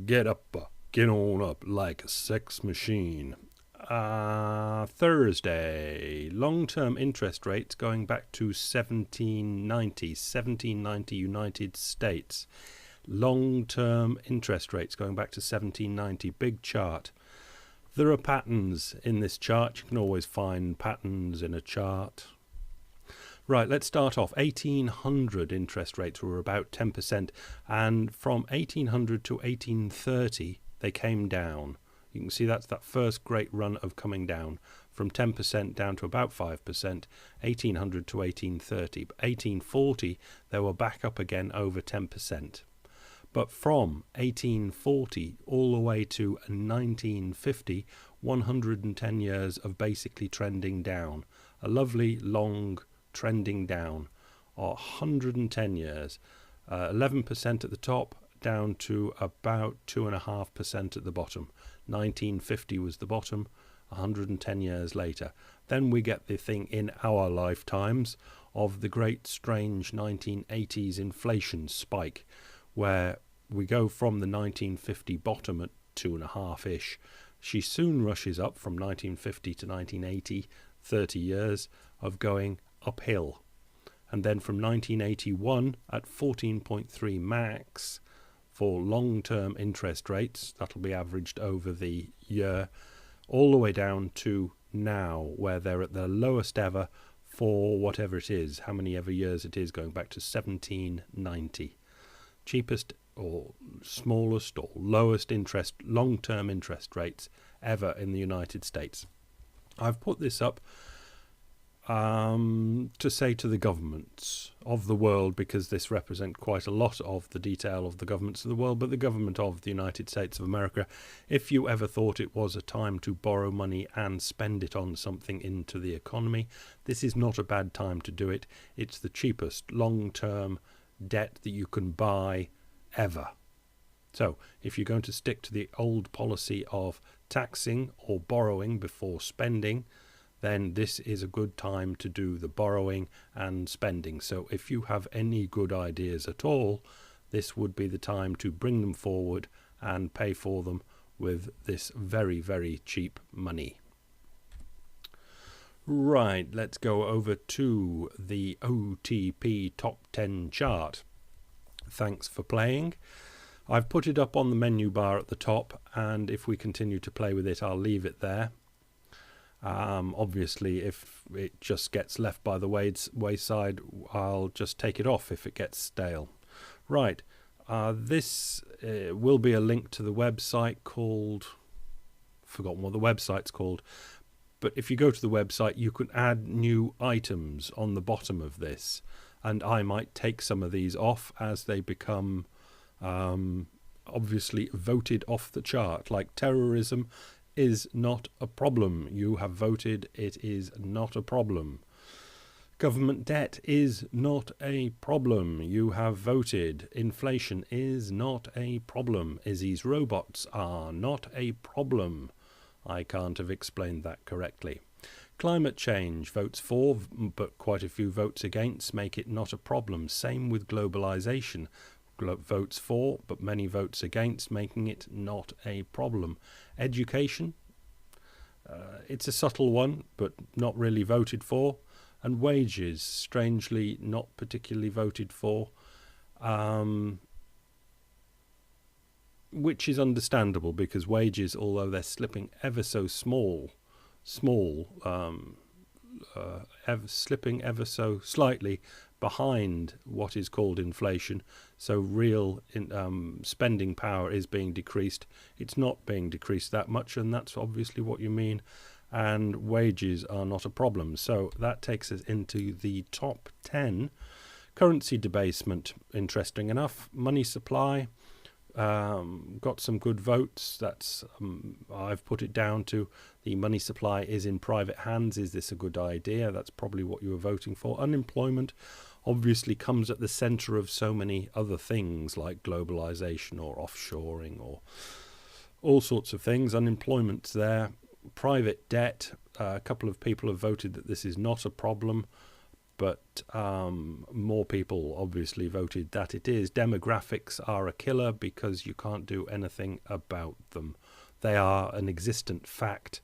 Get up, get on up like a sex machine. Thursday, long-term interest rates going back to 1790 United States. Long-term interest rates going back to 1790, big chart. There are patterns in this chart. You can always find patterns in a chart. Right, let's start off. 1800 interest rates were about 10%, and from 1800 to 1830 they came down. You can see that's that first great run of coming down from 10% down to about 5%, 1800 to 1830. But 1840 they were back up again over 10%. But from 1840 all the way to 1950, 110 years of basically trending down. A lovely long trending down, 110 years, 11% at the top, down to about 2.5% at the bottom. 1950 was the bottom, 110 years later. Then we get the thing in our lifetimes of the great strange 1980s inflation spike, where we go from the 1950 bottom at 2.5-ish. She soon rushes up from 1950 to 1980, 30 years of going uphill, and then from 1981 at 14.3 max for long-term interest rates, that'll be averaged over the year, all the way down to now, where they're at their lowest ever for whatever it is, how many ever years it is, going back to 1790. Cheapest or smallest or lowest interest, long-term interest rates ever in the United States. I've put this up to say to the governments of the world, because this represents quite a lot of the detail of the governments of the world, but the government of the United States of America, if you ever thought it was a time to borrow money and spend it on something into the economy, this is not a bad time to do it. It's the cheapest long-term debt that you can buy ever. So if you're going to stick to the old policy of taxing or borrowing before spending, then this is a good time to do the borrowing and spending. So if you have any good ideas at all, this would be the time to bring them forward and pay for them with this very, very cheap money. Right, let's go over to the OTP Top 10 chart. Thanks for playing. I've put it up on the menu bar at the top, and if we continue to play with it, I'll leave it there. Obviously, if it just gets left by the wayside, I'll just take it off if it gets stale. Right, this will be a link to the website called, forgotten what the website's called, but if you go to the website, you can add new items on the bottom of this, and I might take some of these off as they become obviously voted off the chart, like terrorism is not a problem. You have voted it is not a problem. Government debt is not a problem. You have voted. Inflation is not a problem. Izzy's robots are not a problem. I can't have explained that correctly. Climate change, votes for, but quite a few votes against, make it not a problem. Same with globalization. Votes for, but many votes against, making it not a problem. Education, it's a subtle one, but not really voted for. And wages, strangely not particularly voted for, which is understandable, because wages, although they're slipping ever so small, slipping ever so slightly behind what is called inflation, so real spending power is being decreased. It's not being decreased that much, and that's obviously what you mean, and wages are not a problem. So that takes us into the top 10. Currency debasement, interesting enough. Money supply, got some good votes. That's I've put it down to the money supply is in private hands. Is this a good idea? That's probably what you were voting for. Unemployment obviously comes at the center of so many other things like globalization or offshoring or all sorts of things. Unemployment's there. Private debt, a couple of people have voted that this is not a problem. but more people obviously voted that it is. Demographics are a killer because you can't do anything about them. They are an existent fact,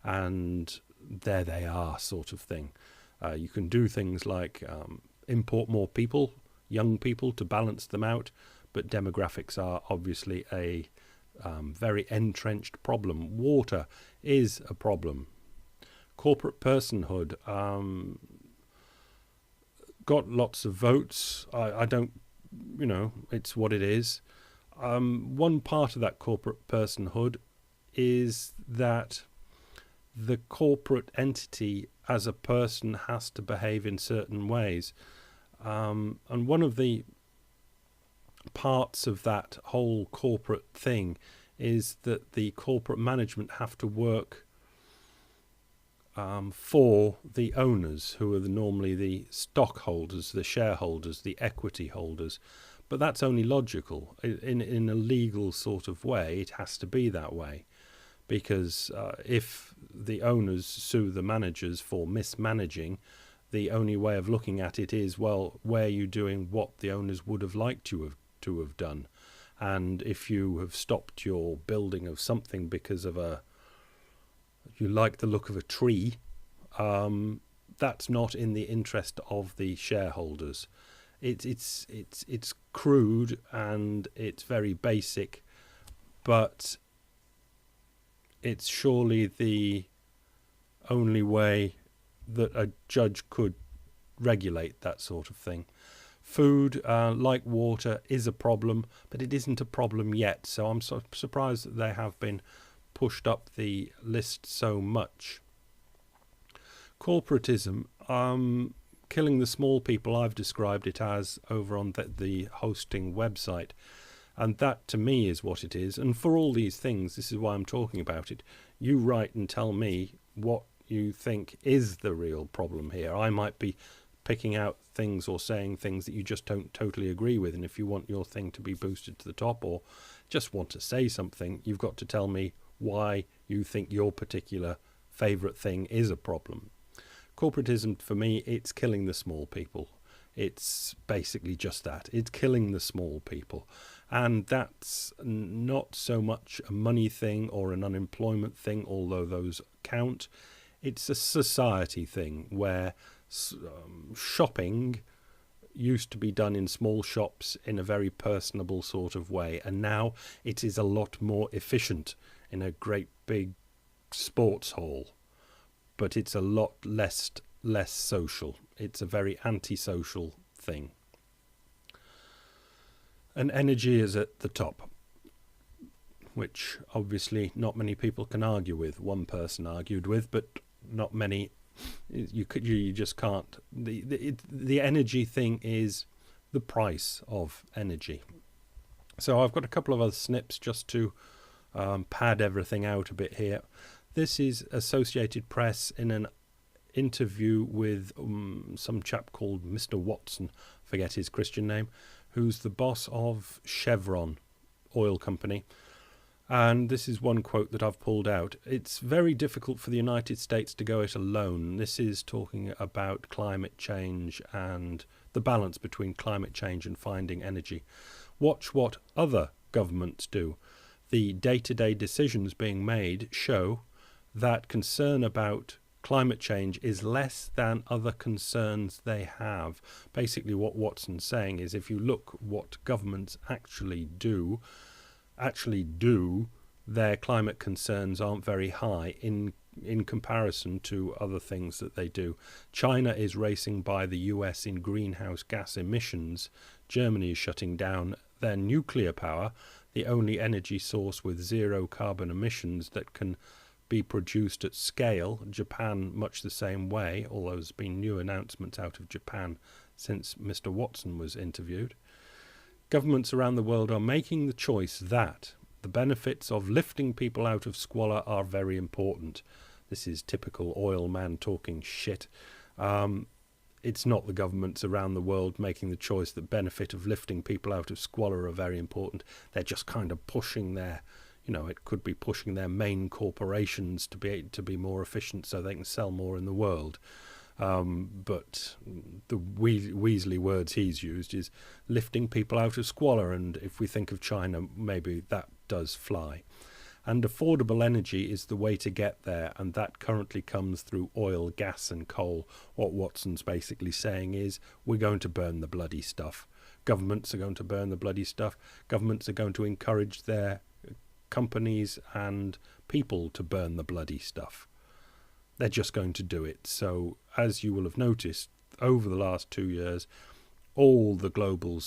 and there they are, sort of thing. You can do things like import more people, young people, to balance them out, but demographics are obviously a very entrenched problem. Water is a problem. Corporate personhood got lots of votes. I don't, it's what it is. One part of that corporate personhood is that the corporate entity as a person has to behave in certain ways. And one of the parts of that whole corporate thing is that the corporate management have to work for the owners, who are normally the stockholders, the shareholders, the equity holders. But that's only logical. In a legal sort of way, it has to be that way. Because if the owners sue the managers for mismanaging, the only way of looking at it is, well, were you doing what the owners would have liked to have done? And if you have stopped your building of something because of you like the look of a tree, that's not in the interest of the shareholders. It's crude and it's very basic, but it's surely the only way that a judge could regulate that sort of thing. Food, like water, is a problem, but it isn't a problem yet. So I'm surprised that they have been pushed up the list so much. Corporatism, killing the small people, I've described it as over on the hosting website. And that, to me, is what it is. And for all these things, this is why I'm talking about it. You write and tell me what you think is the real problem here. I might be picking out things or saying things that you just don't totally agree with. And if you want your thing to be boosted to the top, or just want to say something, you've got to tell me why you think your particular favourite thing is a problem. Corporatism, for me, it's killing the small people. It's basically just that. It's killing the small people. And that's not so much a money thing or an unemployment thing, although those count. It's a society thing where shopping used to be done in small shops in a very personable sort of way. And now it is a lot more efficient in a great big sports hall. But it's a lot less social. It's a very antisocial thing. And energy is at the top, which obviously not many people can argue with. One person argued with, but not many. You just can't. The energy thing is the price of energy. So I've got a couple of other snips just to pad everything out a bit here. This is Associated Press in an interview with some chap called Mr. Watson, forget his Christian name, who's the boss of Chevron oil company. And this is one quote that I've pulled out. It's very difficult for the United States to go it alone. This is talking about climate change and the balance between climate change and finding energy. Watch what other governments do. The day-to-day decisions being made show that concern about climate change is less than other concerns they have. Basically what Watson's saying is, if you look what governments actually do, their climate concerns aren't very high in comparison to other things that they do. China is racing by the US in greenhouse gas emissions. Germany is shutting down their nuclear power, the only energy source with zero carbon emissions that can be produced at scale. Japan much the same way, although there's been new announcements out of Japan since Mr. Watson was interviewed. Governments around the world are making the choice that the benefits of lifting people out of squalor are very important. This is typical oil man talking shit. It's not the governments around the world making the choice that benefit of lifting people out of squalor are very important. They're just kind of pushing their, it could be pushing their main corporations to be more efficient so they can sell more in the world. But the Weasley words he's used is lifting people out of squalor, and if we think of China, maybe that does fly. And affordable energy is the way to get there, and that currently comes through oil, gas and coal. What Watson's basically saying is we're going to burn the bloody stuff. Governments are going to burn the bloody stuff. Governments are going to encourage their companies and people to burn the bloody stuff. They're just going to do it. So, as you will have noticed, over the last 2 years, all the global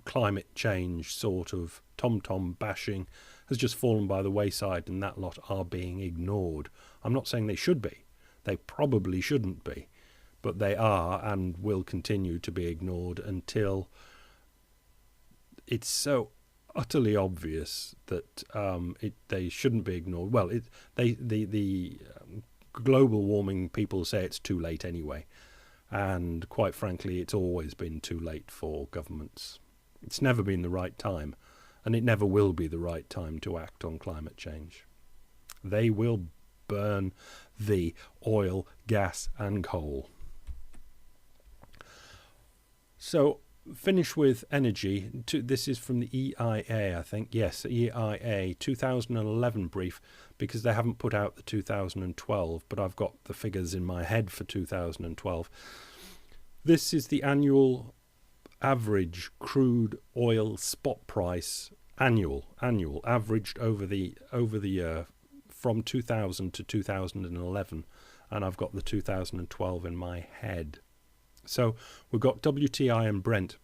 climate change sort of tom-tom bashing has just fallen by the wayside, and that lot are being ignored. I'm not saying they should be. They probably shouldn't be. But they are and will continue to be ignored until it's so utterly obvious that they shouldn't be ignored. Well, the global warming people say it's too late anyway. And quite frankly, it's always been too late for governments. It's never been the right time, and it never will be the right time to act on climate change. They will burn the oil, gas and coal. So, finish with energy. This is from the EIA, I think. Yes, EIA 2011 brief, because they haven't put out the 2012, but I've got the figures in my head for 2012. This is the annual average crude oil spot price, annual averaged over the year from 2000 to 2011, and I've got the 2012 in my head. So we've got WTI and Brent,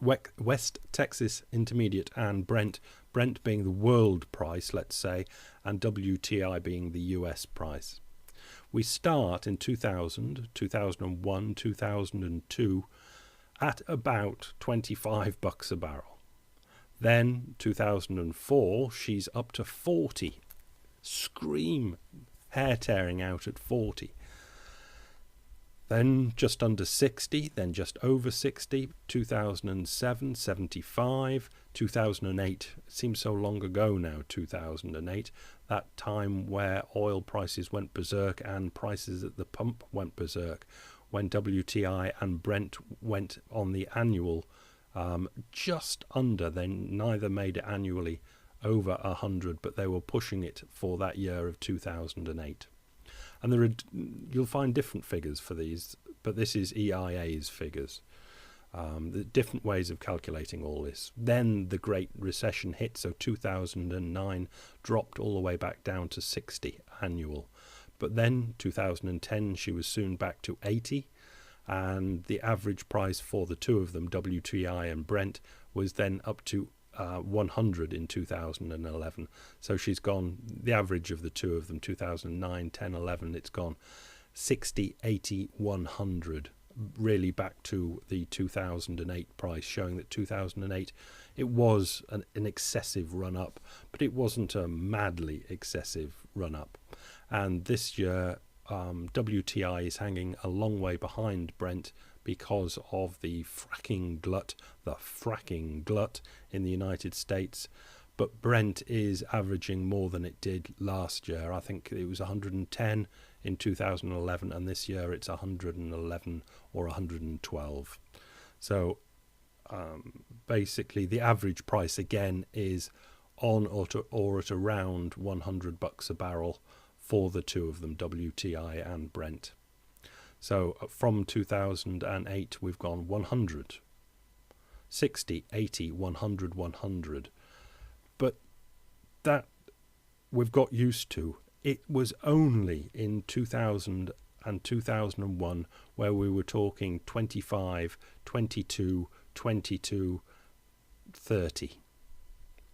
West Texas Intermediate and Brent being the world price, let's say, and WTI being the US price. We start in 2000, 2001, 2002 at about $25 a barrel. Then 2004, she's up to 40. Scream, hair tearing out at 40. Then just under 60, then just over 60, 2007, 75, 2008, it seems so long ago now, 2008, that time where oil prices went berserk and prices at the pump went berserk, when WTI and Brent went on the annual just under, they neither made it annually over 100, but they were pushing it for that year of 2008. And you'll find different figures for these, but this is EIA's figures. The different ways of calculating all this. Then the Great Recession hit, so 2009 dropped all the way back down to 60 annual. But then 2010 she was soon back to 80, and the average price for the two of them, WTI and Brent, was then up to 100 in 2011. So she's gone, the average of the two of them, 2009, 10, 11, it's gone 60, 80, 100, really back to the 2008 price, showing that 2008, it was an excessive run up, but it wasn't a madly excessive run up. And this year, WTI is hanging a long way behind Brent because of the fracking glut in the United States. But Brent is averaging more than it did last year. I think it was 110 in 2011, and this year it's 111 or 112. So basically the average price again is on or at around $100 a barrel for the two of them, WTI and Brent. So from 2008 we've gone 100, 60, 80, 100, 100. But that we've got used to. It was only in 2000 and 2001 where we were talking 25, 22, 22, 30.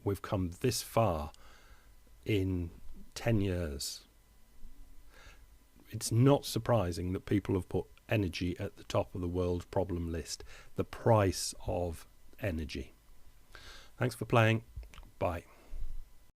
We've come this far in 10 years. It's not surprising that people have put energy at the top of the world problem list, the price of energy. Thanks for playing. Bye.